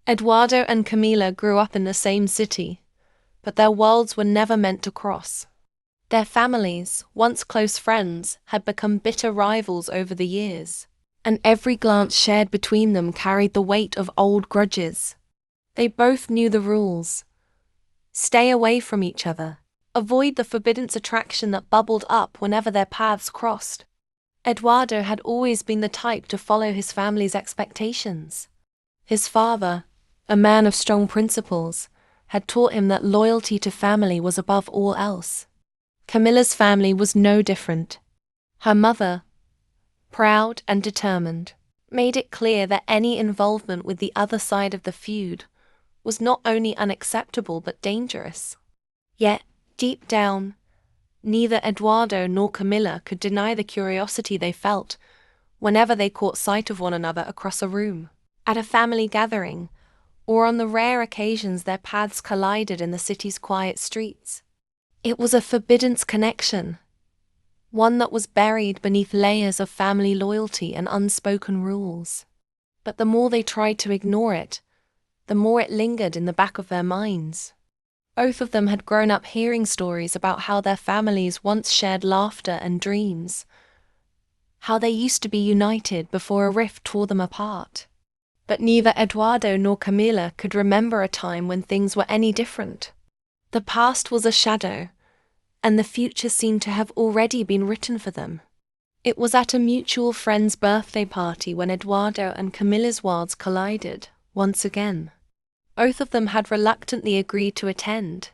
Eduardo and Camila grew up in the same city, but their worlds were never meant to cross. Their families, once close friends, had become bitter rivals over the years, and every glance shared between them carried the weight of old grudges. They both knew the rules. Stay away from each other. Avoid the forbidden attraction that bubbled up whenever their paths crossed. Eduardo had always been the type to follow his family's expectations. His father, a man of strong principles, had taught him that loyalty to family was above all else. Camilla's family was no different. Her mother, proud and determined, made it clear that any involvement with the other side of the feud was not only unacceptable but dangerous. Yet, deep down, neither Eduardo nor Camilla could deny the curiosity they felt whenever they caught sight of one another across a room, at a family gathering, or on the rare occasions their paths collided in the city's quiet streets. It was a forbidden connection, one that was buried beneath layers of family loyalty and unspoken rules. But the more they tried to ignore it, the more it lingered in the back of their minds. Both of them had grown up hearing stories about how their families once shared laughter and dreams, how they used to be united before a rift tore them apart. But neither Eduardo nor Camila could remember a time when things were any different. The past was a shadow, and the future seemed to have already been written for them. It was at a mutual friend's birthday party when Eduardo and Camilla's worlds collided, once again. Both of them had reluctantly agreed to attend,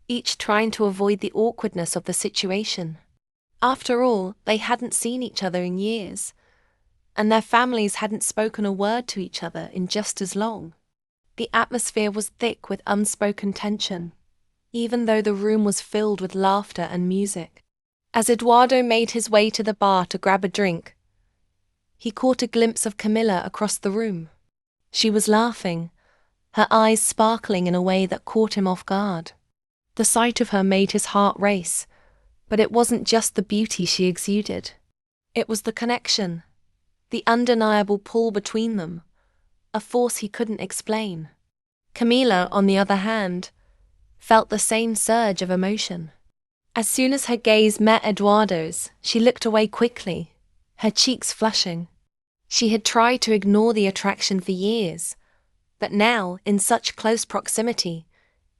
each trying to avoid the awkwardness of the situation. After all, they hadn't seen each other in years, and their families hadn't spoken a word to each other in just as long. The atmosphere was thick with unspoken tension, even though the room was filled with laughter and music. As Eduardo made his way to the bar to grab a drink, he caught a glimpse of Camilla across the room. She was laughing, her eyes sparkling in a way that caught him off guard. The sight of her made his heart race, but it wasn't just the beauty she exuded. It was the connection, the undeniable pull between them, a force he couldn't explain. Camila, on the other hand, felt the same surge of emotion. As soon as her gaze met Eduardo's, she looked away quickly, her cheeks flushing. She had tried to ignore the attraction for years, but now, in such close proximity,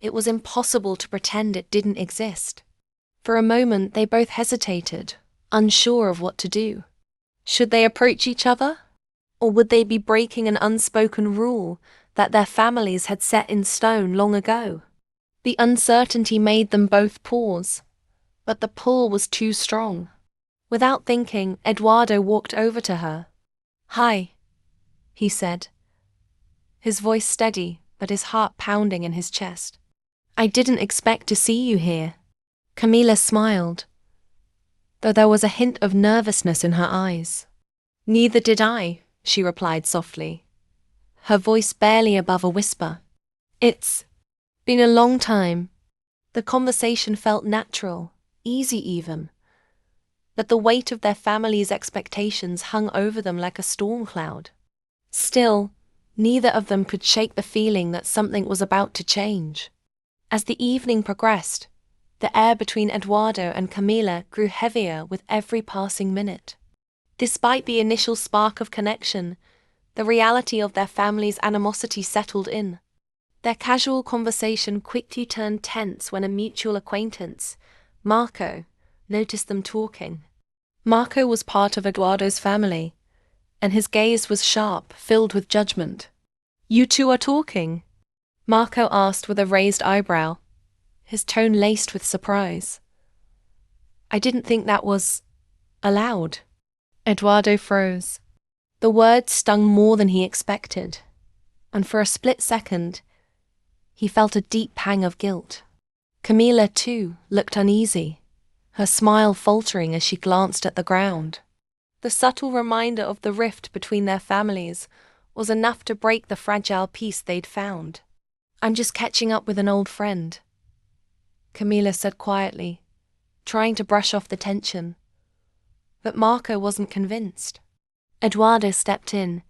it was impossible to pretend it didn't exist. For a moment they both hesitated, unsure of what to do. Should they approach each other? Or would they be breaking an unspoken rule that their families had set in stone long ago? The uncertainty made them both pause, but the pull was too strong. Without thinking, Eduardo walked over to her. "Hi," he said, his voice steady, but his heart pounding in his chest. "I didn't expect to see you here." Camila smiled, though there was a hint of nervousness in her eyes. "Neither did I," she replied softly, her voice barely above a whisper. "It's been a long time." The conversation felt natural, easy even, but the weight of their family's expectations hung over them like a storm cloud. Still, neither of them could shake the feeling that something was about to change. As the evening progressed, the air between Eduardo and Camila grew heavier with every passing minute. Despite the initial spark of connection, the reality of their family's animosity settled in. Their casual conversation quickly turned tense when a mutual acquaintance, Marco, noticed them talking. Marco was part of Eduardo's family, and his gaze was sharp, filled with judgment. "You two are talking?" Marco asked with a raised eyebrow, his tone laced with surprise. "I didn't think that was allowed." Eduardo froze. The words stung more than he expected, and for a split second, he felt a deep pang of guilt. Camila, too, looked uneasy, her smile faltering as she glanced at the ground. The subtle reminder of the rift between their families was enough to break the fragile peace they'd found. "I'm just catching up with an old friend," Camila said quietly, trying to brush off the tension. But Marco wasn't convinced. Eduardo stepped in,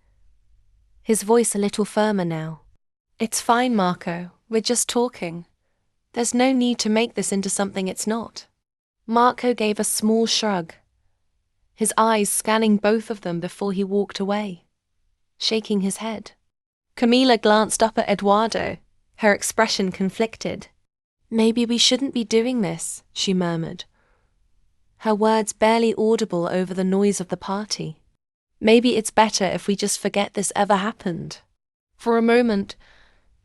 his voice a little firmer now. It's fine, Marco. We're just talking. There's no need to make this into something it's not. Marco gave a small shrug, his eyes scanning both of them before he walked away, shaking his head. Camila glanced up at Eduardo, her expression conflicted. Maybe we shouldn't be doing this, she murmured, her words barely audible over the noise of the party. Maybe it's better if we just forget this ever happened. For a moment,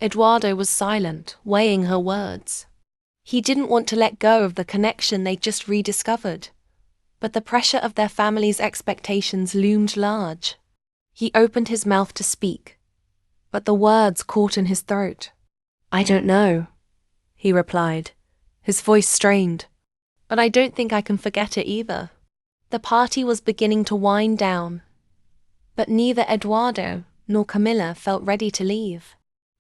Eduardo was silent, weighing her words. He didn't want to let go of the connection they'd just rediscovered, but the pressure of their family's expectations loomed large. He opened his mouth to speak, but the words caught in his throat. I don't know, he replied, his voice strained. But I don't think I can forget it either. The party was beginning to wind down, but neither Eduardo nor Camilla felt ready to leave.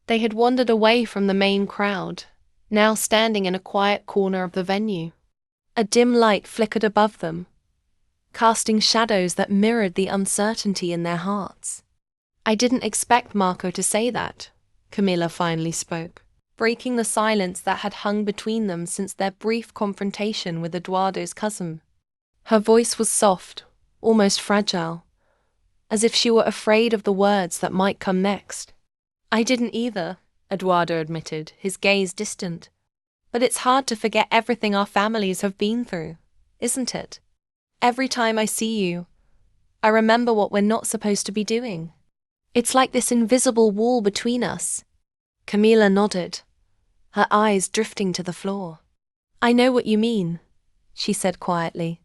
They had wandered away from the main crowd, now standing in a quiet corner of the venue. A dim light flickered above them, casting shadows that mirrored the uncertainty in their hearts. I didn't expect Marco to say that, Camilla finally spoke, breaking the silence that had hung between them since their brief confrontation with Eduardo's cousin. Her voice was soft, almost fragile, as if she were afraid of the words that might come next. I didn't either, Eduardo admitted, his gaze distant. But it's hard to forget everything our families have been through, isn't it? Every time I see you, I remember what we're not supposed to be doing. It's like this invisible wall between us. Camila nodded, her eyes drifting to the floor. I know what you mean, she said quietly.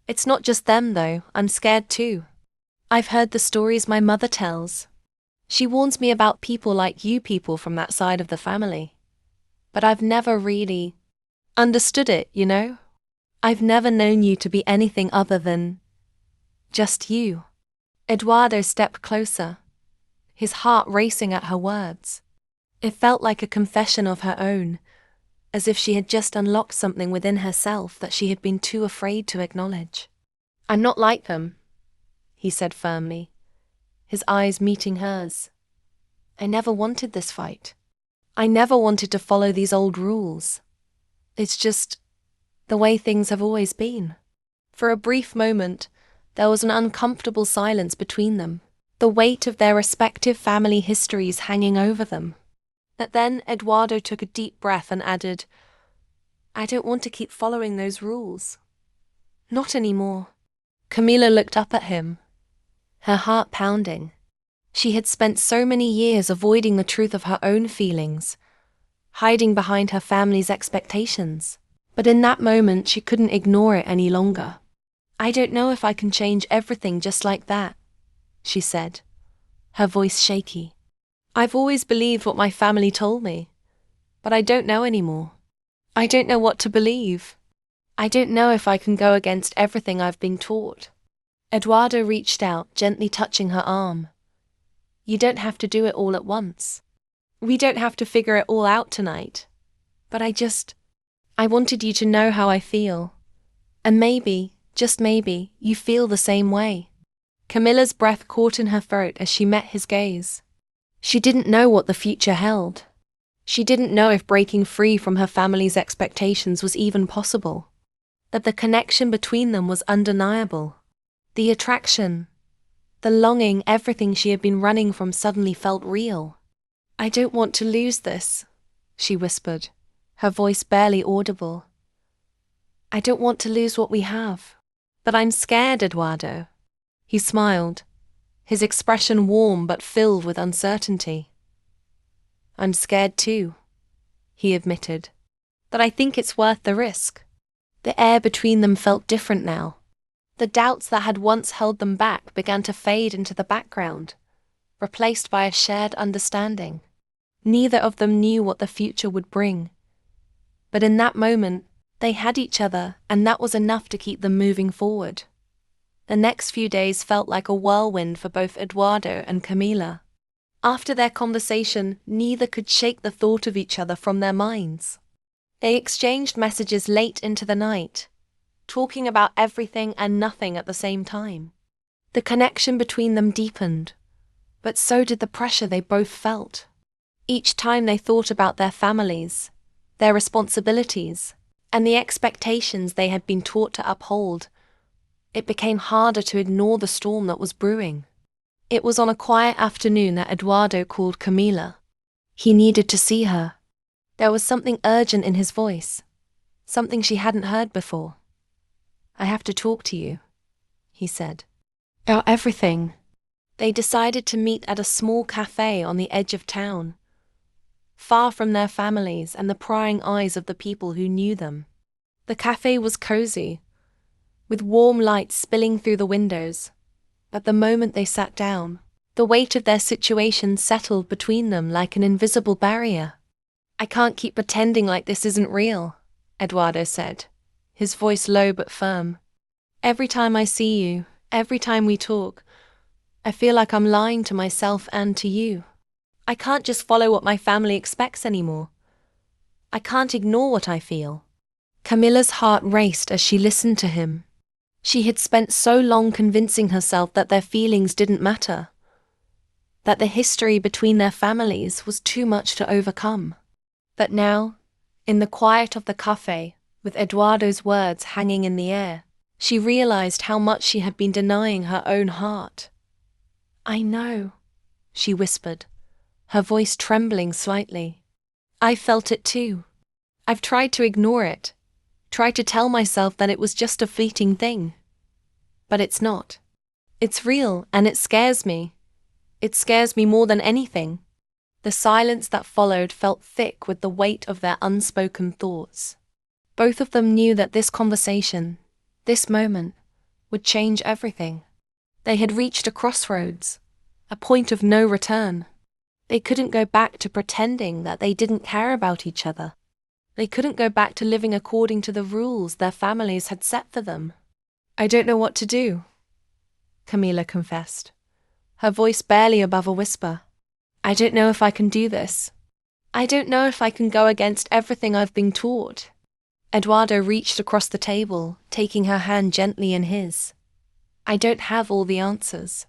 It's not just them, though. I'm scared too. I've heard the stories my mother tells. She warns me about people like you people from that side of the family. But I've never really understood it, you know? I've never known you to be anything other than just you. Eduardo stepped closer, his heart racing at her words. It felt like a confession of her own, as if she had just unlocked something within herself that she had been too afraid to acknowledge. I'm not like them, he said firmly, his eyes meeting hers. I never wanted this fight. I never wanted to follow these old rules. It's just the way things have always been. For a brief moment, there was an uncomfortable silence between them, the weight of their respective family histories hanging over them. But then Eduardo took a deep breath and added, I don't want to keep following those rules. Not anymore. Camila looked up at him, her heart pounding. She had spent so many years avoiding the truth of her own feelings, hiding behind her family's expectations. But in that moment, she couldn't ignore it any longer. I don't know if I can change everything just like that, she said, her voice shaky. I've always believed what my family told me, but I don't know anymore. I don't know what to believe. I don't know if I can go against everything I've been taught. Eduardo reached out, gently touching her arm. You don't have to do it all at once. We don't have to figure it all out tonight. But I wanted you to know how I feel. And maybe, just maybe, you feel the same way. Camilla's breath caught in her throat as she met his gaze. She didn't know what the future held. She didn't know if breaking free from her family's expectations was even possible. But the connection between them was undeniable. The attraction, the longing, everything she had been running from suddenly felt real. I don't want to lose this, she whispered, her voice barely audible. I don't want to lose what we have. But I'm scared, Eduardo. He smiled, his expression warm but filled with uncertainty. I'm scared too, he admitted. But I think it's worth the risk. The air between them felt different now. The doubts that had once held them back began to fade into the background, replaced by a shared understanding. Neither of them knew what the future would bring. But in that moment, they had each other, and that was enough to keep them moving forward. The next few days felt like a whirlwind for both Eduardo and Camila. After their conversation, neither could shake the thought of each other from their minds. They exchanged messages late into the night, talking about everything and nothing at the same time. The connection between them deepened, but so did the pressure they both felt. Each time they thought about their families, their responsibilities, and the expectations they had been taught to uphold, it became harder to ignore the storm that was brewing. It was on a quiet afternoon that Eduardo called Camila. He needed to see her. There was something urgent in his voice, something she hadn't heard before. "I have to talk to you," he said. "About everything." They decided to meet at a small cafe on the edge of town, far from their families and the prying eyes of the people who knew them. The cafe was cozy, with warm light spilling through the windows, but the moment they sat down, the weight of their situation settled between them like an invisible barrier. "I can't keep pretending like this isn't real," Eduardo said, his voice low but firm. "Every time I see you, every time we talk, I feel like I'm lying to myself and to you. I can't just follow what my family expects anymore. I can't ignore what I feel." Camilla's heart raced as she listened to him. She had spent so long convincing herself that their feelings didn't matter, that the history between their families was too much to overcome. But now, in the quiet of the cafe, with Eduardo's words hanging in the air, she realized how much she had been denying her own heart. "I know," she whispered, her voice trembling slightly. "I felt it too. I've tried to ignore it, tried to tell myself that it was just a fleeting thing. But it's not. It's real, and it scares me. It scares me more than anything." The silence that followed felt thick with the weight of their unspoken thoughts. Both of them knew that this conversation, this moment, would change everything. They had reached a crossroads, a point of no return. They couldn't go back to pretending that they didn't care about each other. They couldn't go back to living according to the rules their families had set for them. "I don't know what to do," Camila confessed, her voice barely above a whisper. "I don't know if I can do this. I don't know if I can go against everything I've been taught." Eduardo reached across the table, taking her hand gently in his. "I don't have all the answers.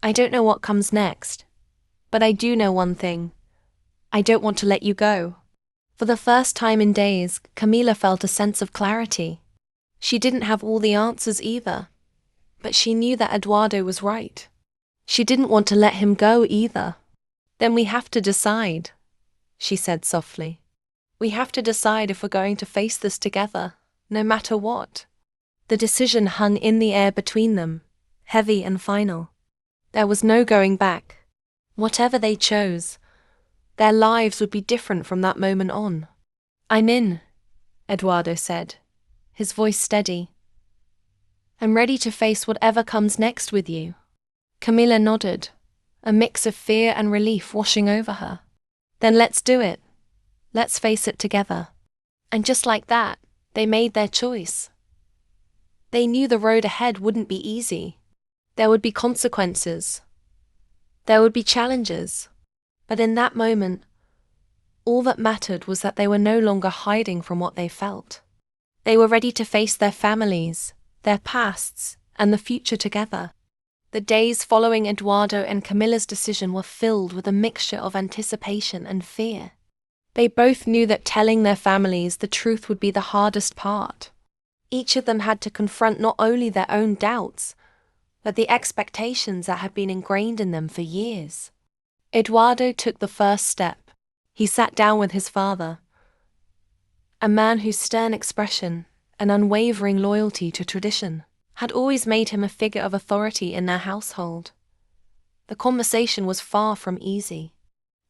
I don't know what comes next. But I do know one thing. I don't want to let you go." For the first time in days, Camila felt a sense of clarity. She didn't have all the answers either, but she knew that Eduardo was right. She didn't want to let him go either. "Then we have to decide," she said softly. "We have to decide if we're going to face this together, no matter what." The decision hung in the air between them, heavy and final. There was no going back. Whatever they chose, their lives would be different from that moment on. "I'm in," Eduardo said, his voice steady. "I'm ready to face whatever comes next with you." Camila nodded, a mix of fear and relief washing over her. "Then let's do it. Let's face it together." And just like that, they made their choice. They knew the road ahead wouldn't be easy. There would be consequences. There would be challenges. But in that moment, all that mattered was that they were no longer hiding from what they felt. They were ready to face their families, their pasts, and the future together. The days following Eduardo and Camilla's decision were filled with a mixture of anticipation and fear. They both knew that telling their families the truth would be the hardest part. Each of them had to confront not only their own doubts, but the expectations that had been ingrained in them for years. Eduardo took the first step. He sat down with his father, a man whose stern expression and unwavering loyalty to tradition had always made him a figure of authority in their household. The conversation was far from easy.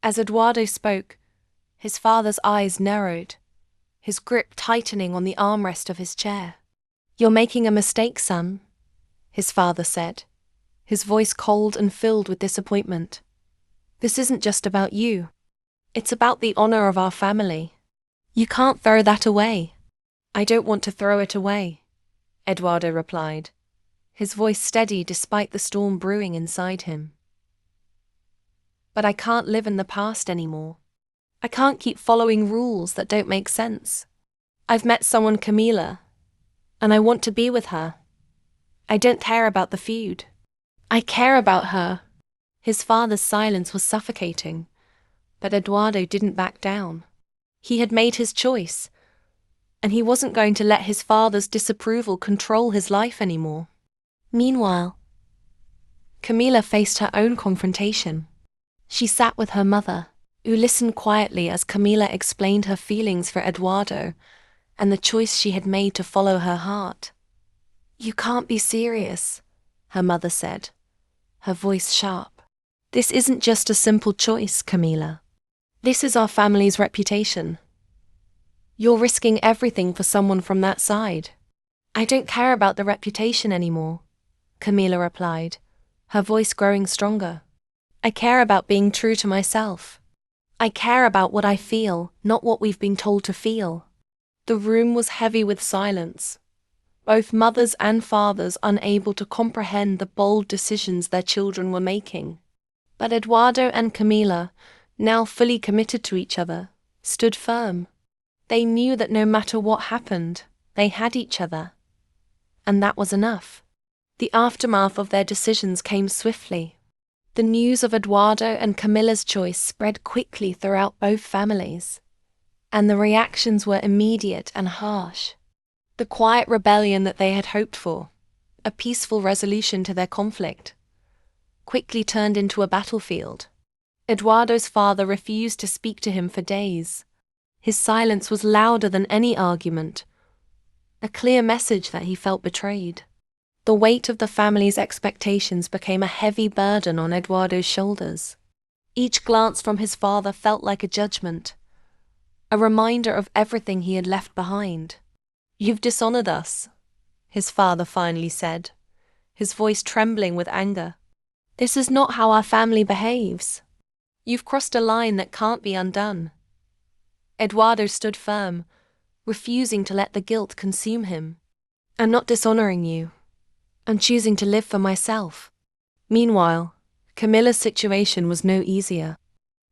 As Eduardo spoke, his father's eyes narrowed, his grip tightening on the armrest of his chair. "You're making a mistake, son," his father said, his voice cold and filled with disappointment. "This isn't just about you. It's about the honor of our family. You can't throw that away." "I don't want to throw it away," Eduardo replied, his voice steady despite the storm brewing inside him. "But I can't live in the past anymore. I can't keep following rules that don't make sense. I've met someone, Camila, and I want to be with her. I don't care about the feud. I care about her." His father's silence was suffocating, But Eduardo didn't back down. He had made his choice, and he wasn't going to let his father's disapproval control his life anymore. Meanwhile, Camila faced her own confrontation. She sat with her mother, who listened quietly as Camila explained her feelings for Eduardo and the choice she had made to follow her heart. "You can't be serious," her mother said, her voice sharp. "This isn't just a simple choice, Camila. This is our family's reputation. You're risking everything for someone from that side." "I don't care about the reputation anymore," Camila replied, her voice growing stronger. "I care about being true to myself. I care about what I feel, not what we've been told to feel." The room was heavy with silence, both mothers and fathers unable to comprehend the bold decisions their children were making. But Eduardo and Camila, now fully committed to each other, stood firm. They knew that no matter what happened, they had each other. And that was enough. The aftermath of their decisions came swiftly. The news of Eduardo and Camila's choice spread quickly throughout both families, and the reactions were immediate and harsh. The quiet rebellion that they had hoped for, a peaceful resolution to their conflict, quickly turned into a battlefield. Eduardo's father refused to speak to him for days. His silence was louder than any argument, a clear message that he felt betrayed. The weight of the family's expectations became a heavy burden on Eduardo's shoulders. Each glance from his father felt like a judgment, a reminder of everything he had left behind. "You've dishonored us," his father finally said, his voice trembling with anger. "This is not how our family behaves. You've crossed a line that can't be undone." Eduardo stood firm, refusing to let the guilt consume him. "I'm not dishonoring you. I'm choosing to live for myself." Meanwhile, Camilla's situation was no easier.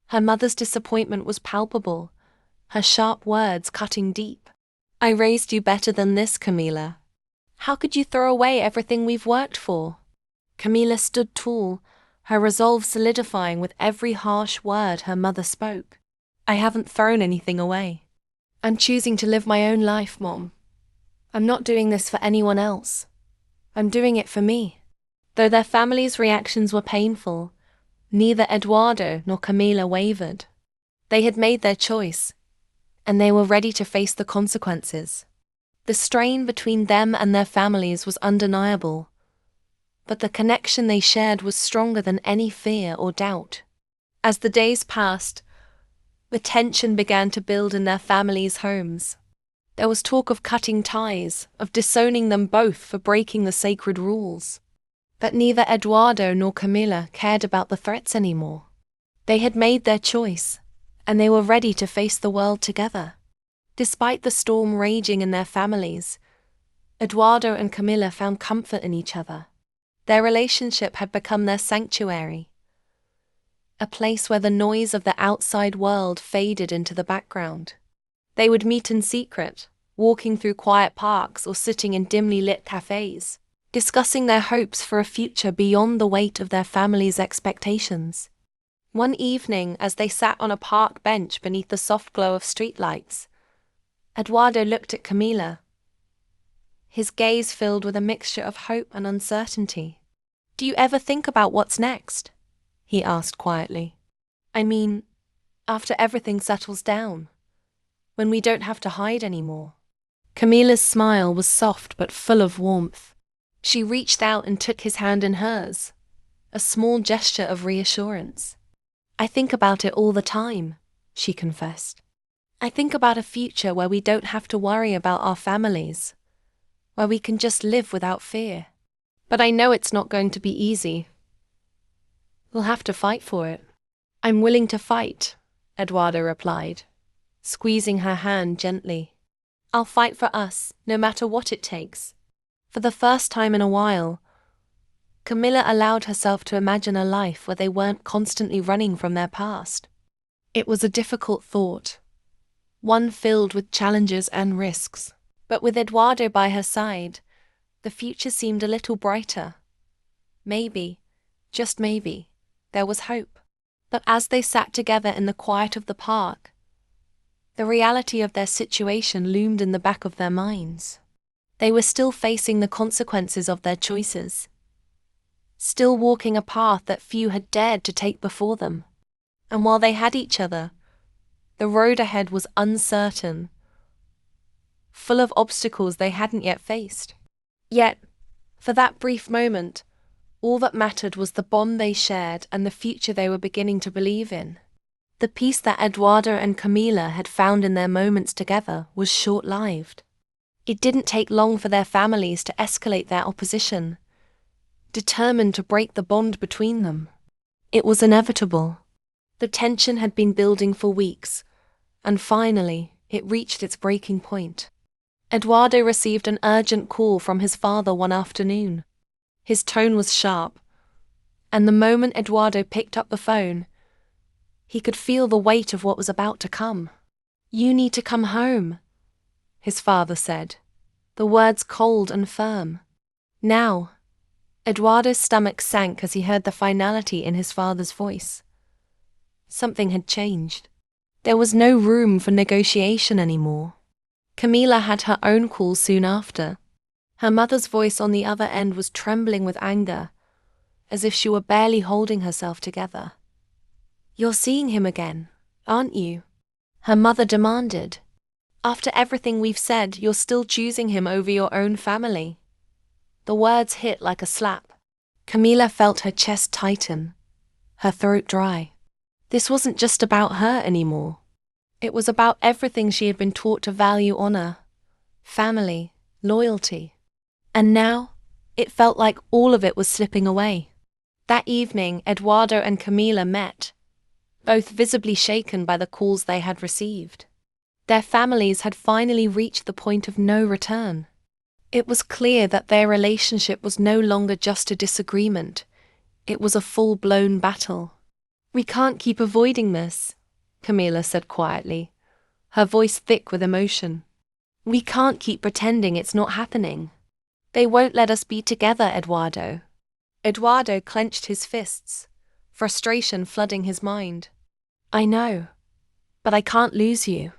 Her mother's disappointment was palpable, her sharp words cutting deep. "I raised you better than this, Camila. How could you throw away everything we've worked for?" Camila stood tall, her resolve solidifying with every harsh word her mother spoke. "I haven't thrown anything away. I'm choosing to live my own life, Mom. I'm not doing this for anyone else. I'm doing it for me." Though their family's reactions were painful, neither Eduardo nor Camila wavered. They had made their choice, and they were ready to face the consequences. The strain between them and their families was undeniable, but the connection they shared was stronger than any fear or doubt. As the days passed, the tension began to build in their families' homes. There was talk of cutting ties, of disowning them both for breaking the sacred rules. But neither Eduardo nor Camila cared about the threats anymore. They had made their choice, and they were ready to face the world together. Despite the storm raging in their families, Eduardo and Camila found comfort in each other. Their relationship had become their sanctuary, a place where the noise of the outside world faded into the background. They would meet in secret, walking through quiet parks or sitting in dimly lit cafes, discussing their hopes for a future beyond the weight of their family's expectations. One evening, as they sat on a park bench beneath the soft glow of streetlights, Eduardo looked at Camila, his gaze filled with a mixture of hope and uncertainty. "Do you ever think about what's next?" he asked quietly. "I mean, after everything settles down, when we don't have to hide anymore." Camila's smile was soft but full of warmth. She reached out and took his hand in hers, a small gesture of reassurance. "I think about it all the time," she confessed. "I think about a future where we don't have to worry about our families, where we can just live without fear. But I know it's not going to be easy. We'll have to fight for it." "I'm willing to fight," Eduardo replied, squeezing her hand gently. "I'll fight for us, no matter what it takes." For the first time in a while, Camila allowed herself to imagine a life where they weren't constantly running from their past. It was a difficult thought, one filled with challenges and risks. But with Eduardo by her side, the future seemed a little brighter. Maybe, just maybe, there was hope. But as they sat together in the quiet of the park, the reality of their situation loomed in the back of their minds. They were still facing the consequences of their choices, still walking a path that few had dared to take before them. And while they had each other, the road ahead was uncertain, full of obstacles they hadn't yet faced. Yet, for that brief moment, all that mattered was the bond they shared and the future they were beginning to believe in. The peace that Eduardo and Camila had found in their moments together was short-lived. It didn't take long for their families to escalate their opposition, determined to break the bond between them. It was inevitable. The tension had been building for weeks, and finally, it reached its breaking point. Eduardo received an urgent call from his father one afternoon. His tone was sharp, and the moment Eduardo picked up the phone, he could feel the weight of what was about to come. "You need to come home," his father said, the words cold and firm. Now, Eduardo's stomach sank as he heard the finality in his father's voice. Something had changed. There was no room for negotiation anymore. Camila had her own call soon after. Her mother's voice on the other end was trembling with anger, as if she were barely holding herself together. "You're seeing him again, aren't you?" her mother demanded. "After everything we've said, you're still choosing him over your own family." The words hit like a slap. Camila felt her chest tighten, her throat dry. This wasn't just about her anymore. It was about everything she had been taught to value: honor, family, loyalty. And now, it felt like all of it was slipping away. That evening, Eduardo and Camila met, both visibly shaken by the calls they had received. Their families had finally reached the point of no return. It was clear that their relationship was no longer just a disagreement. It was a full-blown battle. "We can't keep avoiding this," Camila said quietly, her voice thick with emotion. "We can't keep pretending it's not happening. They won't let us be together, Eduardo." Eduardo clenched his fists, frustration flooding his mind. "I know, but I can't lose you.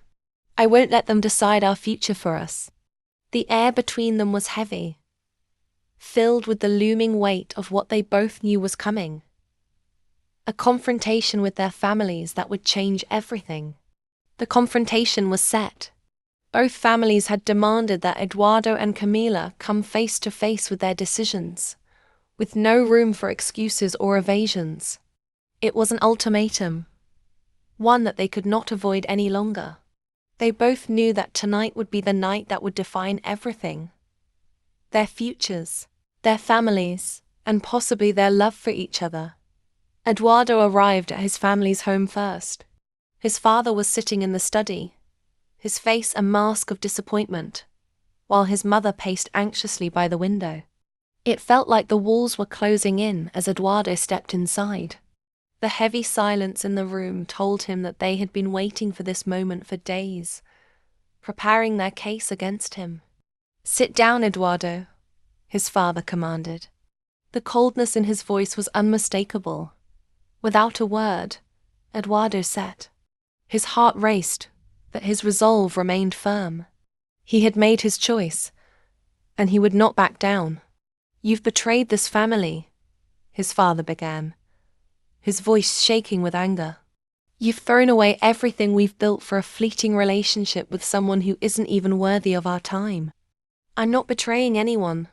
I won't let them decide our future for us." The air between them was heavy, filled with the looming weight of what they both knew was coming. A confrontation with their families that would change everything. The confrontation was set. Both families had demanded that Eduardo and Camila come face to face with their decisions, with no room for excuses or evasions. It was an ultimatum, one that they could not avoid any longer. They both knew that tonight would be the night that would define everything. Their futures, their families, and possibly their love for each other. Eduardo arrived at his family's home first. His father was sitting in the study, his face a mask of disappointment, while his mother paced anxiously by the window. It felt like the walls were closing in as Eduardo stepped inside. The heavy silence in the room told him that they had been waiting for this moment for days, preparing their case against him. "Sit down, Eduardo," his father commanded. The coldness in his voice was unmistakable. Without a word, Eduardo sat. His heart raced, but his resolve remained firm. He had made his choice, and he would not back down. "You've betrayed this family," his father began, his voice shaking with anger. "You've thrown away everything we've built for a fleeting relationship with someone who isn't even worthy of our time." "I'm not betraying anyone,"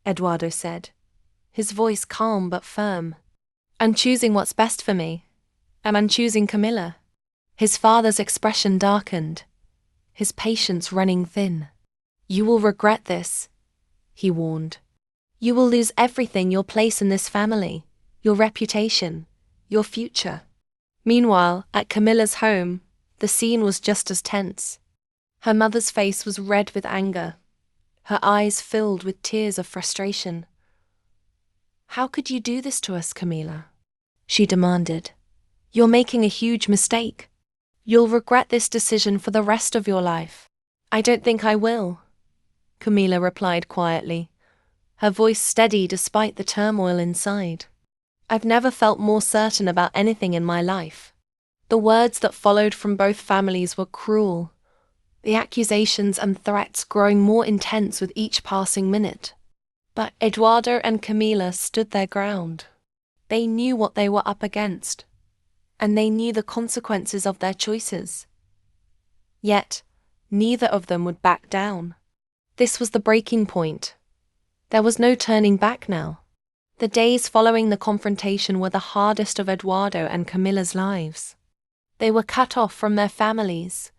Eduardo said, his voice calm but firm. "I'm choosing what's best for me, and I'm choosing Camila." His father's expression darkened, his patience running thin. "You will regret this," he warned. "You will lose everything: your place in this family, your reputation, your future." Meanwhile, at Camilla's home, the scene was just as tense. Her mother's face was red with anger, her eyes filled with tears of frustration. "How could you do this to us, Camila?" she demanded. "You're making a huge mistake. You'll regret this decision for the rest of your life." "I don't think I will," Camila replied quietly, her voice steady despite the turmoil inside. I've never felt more certain about anything in my life." The words that followed from both families were cruel, the accusations and threats growing more intense with each passing minute. But Eduardo and Camila stood their ground. They knew what they were up against, and they knew the consequences of their choices. Yet, neither of them would back down. This was the breaking point. There was no turning back now. The days following the confrontation were the hardest of Eduardo and Camila's lives. They were cut off from their families,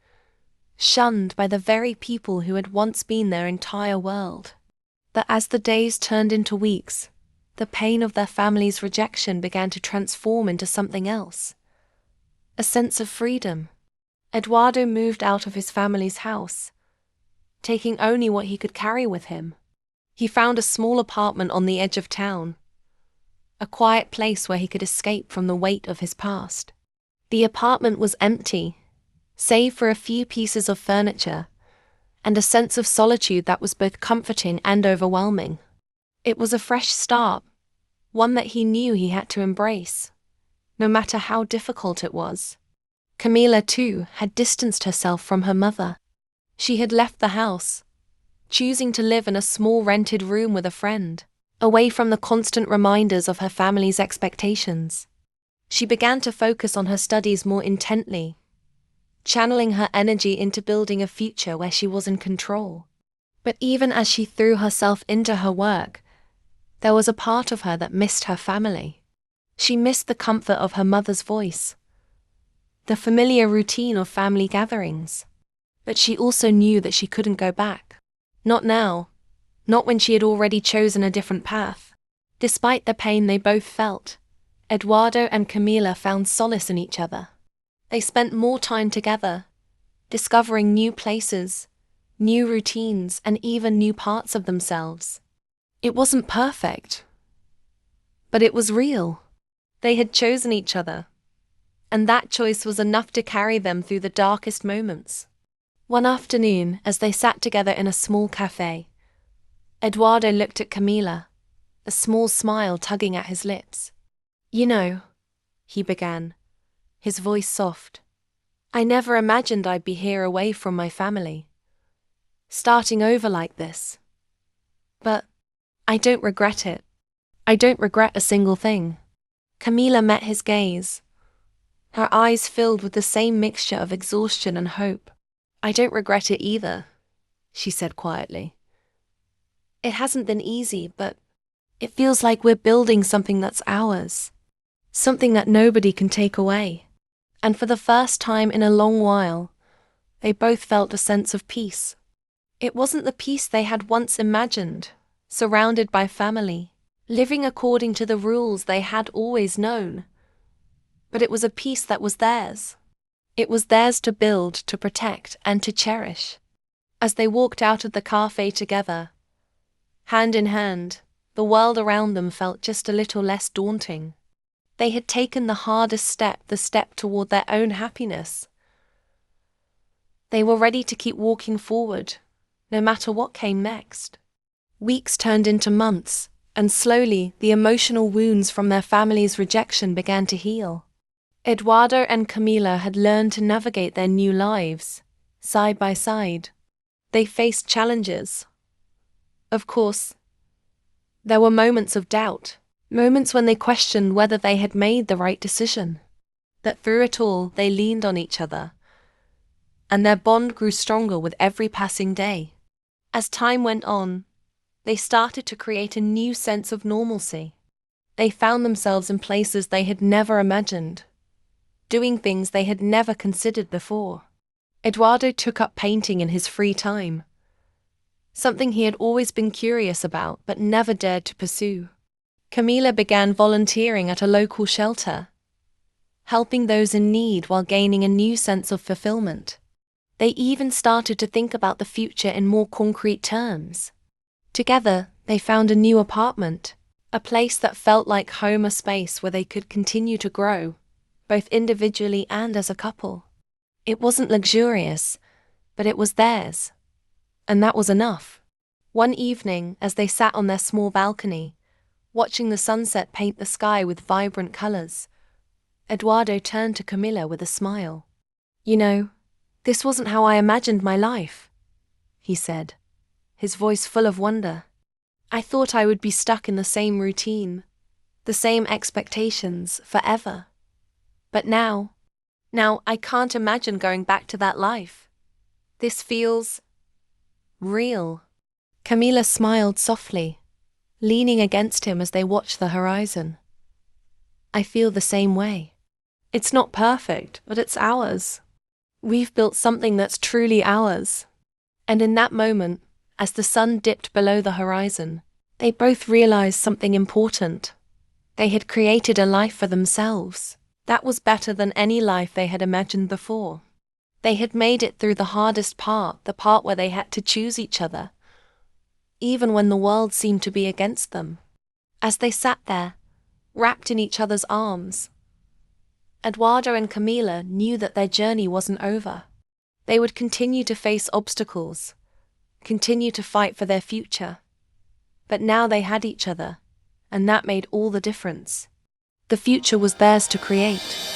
shunned by the very people who had once been their entire world. But as the days turned into weeks, the pain of their family's rejection began to transform into something else. A sense of freedom. Eduardo moved out of his family's house, taking only what he could carry with him. He found a small apartment on the edge of town, a quiet place where he could escape from the weight of his past. The apartment was empty, save for a few pieces of furniture, and a sense of solitude that was both comforting and overwhelming. It was a fresh start, one that he knew he had to embrace, no matter how difficult it was. Camila, too, had distanced herself from her mother. She had left the house, choosing to live in a small rented room with a friend, away from the constant reminders of her family's expectations. She began to focus on her studies more intently, channeling her energy into building a future where she was in control. But even as she threw herself into her work, there was a part of her that missed her family. She missed the comfort of her mother's voice, the familiar routine of family gatherings. But she also knew that she couldn't go back. Not now. Not when she had already chosen a different path. Despite the pain they both felt, Eduardo and Camila found solace in each other. They spent more time together, discovering new places, new routines, and even new parts of themselves. It wasn't perfect, but it was real. They had chosen each other, and that choice was enough to carry them through the darkest moments. One afternoon, as they sat together in a small cafe, Eduardo looked at Camila, a small smile tugging at his lips. "You know," he began, his voice soft, "I never imagined I'd be here away from my family, starting over like this. But I don't regret it. I don't regret a single thing." Camila met his gaze, her eyes filled with the same mixture of exhaustion and hope. "I don't regret it either," she said quietly. "It hasn't been easy, but it feels like we're building something that's ours, something that nobody can take away." And for the first time in a long while, they both felt a sense of peace. It wasn't the peace they had once imagined, surrounded by family, living according to the rules they had always known. But it was a peace that was theirs. It was theirs to build, to protect, and to cherish. As they walked out of the cafe together, hand in hand, the world around them felt just a little less daunting. They had taken the hardest step, the step toward their own happiness. They were ready to keep walking forward, no matter what came next. Weeks turned into months, and slowly the emotional wounds from their family's rejection began to heal. Eduardo and Camila had learned to navigate their new lives, side by side. They faced challenges. Of course, there were moments of doubt, moments when they questioned whether they had made the right decision. But through it all, they leaned on each other, and their bond grew stronger with every passing day. As time went on, they started to create a new sense of normalcy. They found themselves in places they had never imagined, doing things they had never considered before. Eduardo took up painting in his free time, something he had always been curious about but never dared to pursue. Camila began volunteering at a local shelter, helping those in need while gaining a new sense of fulfillment. They even started to think about the future in more concrete terms. Together, they found a new apartment, a place that felt like home, a space where they could continue to grow, both individually and as a couple. It wasn't luxurious, but it was theirs, and that was enough. One evening, as they sat on their small balcony, Watching the sunset paint the sky with vibrant colors, Eduardo turned to Camilla with a smile. "You know, this wasn't how I imagined my life," he said, his voice full of wonder. "I thought I would be stuck in the same routine, the same expectations, forever. But now I can't imagine going back to that life. This feels real." Camila smiled softly, leaning against him as they watched the horizon. "I feel the same way. It's not perfect, but it's ours. We've built something that's truly ours." And in that moment, as the sun dipped below the horizon, they both realized something important. They had created a life for themselves that was better than any life they had imagined before. They had made it through the hardest part, the part where they had to choose each other, even when the world seemed to be against them. As they sat there, wrapped in each other's arms, Eduardo and Camila knew that their journey wasn't over. They would continue to face obstacles, continue to fight for their future. But now they had each other, and that made all the difference. The future was theirs to create.